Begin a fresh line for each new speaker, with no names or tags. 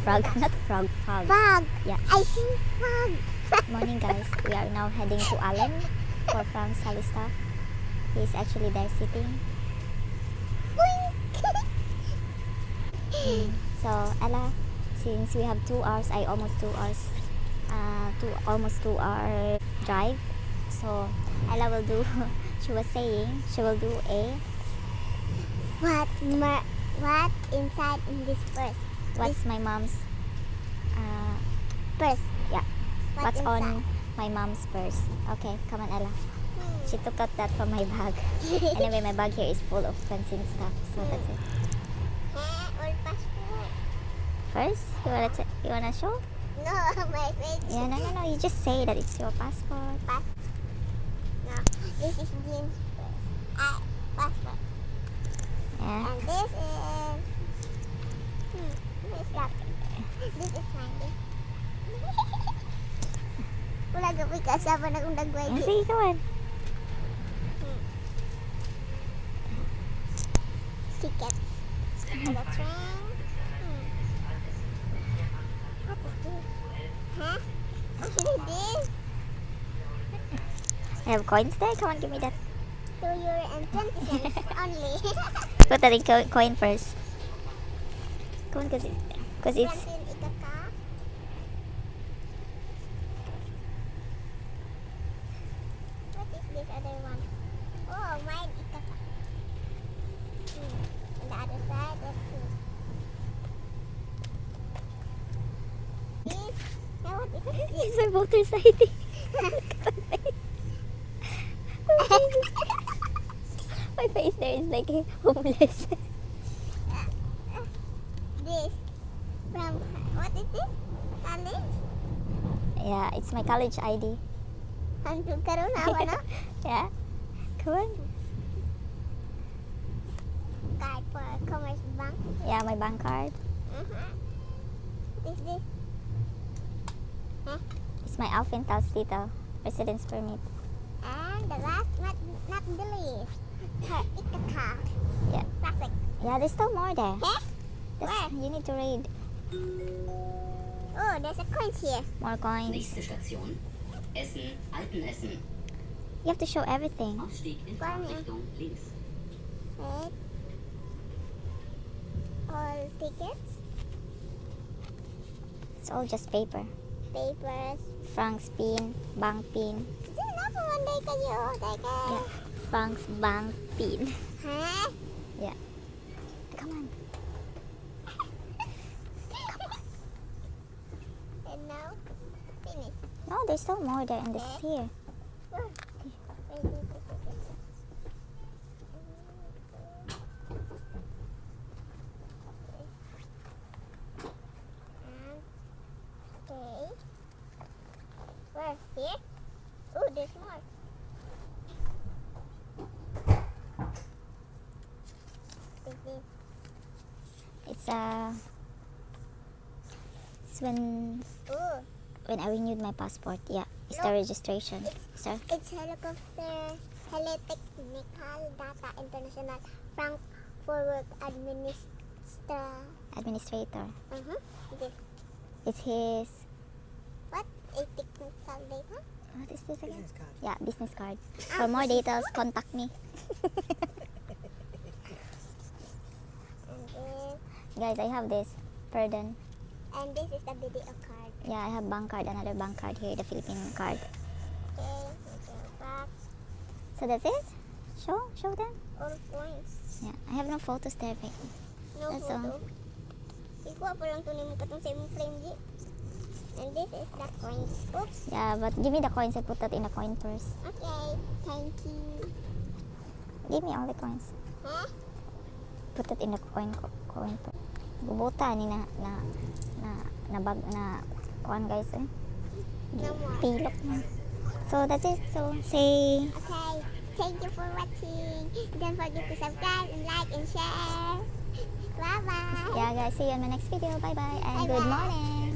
Frog, not frog, fog.
Frog.
Yeah.
I see frog.
Morning, guys. We are now heading to Allen for Frank's Sally stuff. He's actually there sitting. So, Ella, since we have 2 hours, almost 2 hours, almost 2 hour drive. So, Ella will do, she was saying, she will do a,
What inside in this purse?
what's my mom's,
Purse.
yeah, what's
inside?
on my mom's purse. Okay, come on, Ella. She took out that from my bag. Anyway, my bag here is full of fancy stuff, so that's it.
Old passport.
First, you wanna show?
No, my face.
Yeah, no. You just say that it's your passport.
No, this is James' purse. Passport.
Yeah.
And this is. This is that. This is mine. Wala gabi ka sa pa na kung dagway.
Sige, come on.
Ticket. For the train. What is this? Huh? What is this?
I have coins there. Come on, give me that.
2 euro and 20 cents only.
Put that in coin first. Come on, cause it's
20 ikaka. What is this other one? Oh, mine ikaka. On the other side, let's see. This, now what is this?
it's my voter's ID. My face there is like homeless.
This, from, what is this? College?
Yeah, it's my college ID.
Hanggang karoon na ako, no?
Yeah. Come on.
Card for Commerce Bank.
Yeah, my bank card.
What is this?
It's my Alvin Tito residence permit.
And the last, not the least, her ikaka.
Yeah.
Plastic.
Yeah, there's still more there.
Where?
You need to read
Oh, there's a coins here.
more coins.
Nächste Station. Essen, Altenessen.
You have to show everything.
Ausstieg in
Vorne.
Fahrtrichtung links.
Wait. All tickets,
It's all just paper.
papers.
Frank's pin, bank pin.
Diyan na, pumanday kayo. Teka.
Yeah. Frank's bank pin.
Ha?
Yeah. Come on.
And now, finish.
No, there's still more there in this here.
Where is the ticket? Okay. Where? Here? Oh, there's more. Is this?
It's when I renewed my passport. Yeah, it's the
No.
registration. Sir.
It's helicopter, Heletechnical Data International Frankfurt
Administrator.
This.
It's his.
What? A technical data?
What is this again? Yeah, business card. For more details, contact me.
And this.
Guys, I have this. Pardon.
And this is the video card.
Yeah, I have bank card, another bank card here, the Philippine card.
Okay. Back.
So that's it. Show them.
All points.
Yeah, I have no photos there, babe.
No
That's
photo. Ikuha pa lang ito mo katong sa imong frame di. And this is the coins. Oops.
Yeah, but give me the coins. I put that in the coin purse.
Okay. Thank you.
Give me all the coins.
Huh?
Put it in the coin purse. Bubuta ni na bag na kuan guys eh.
No more.
Pilok na. So that's it. So say
Okay. Thank you for watching. Don't forget to subscribe and like and share. Bye bye.
yeah guys, see you in my next video. Bye bye and good
Bye-bye.
morning.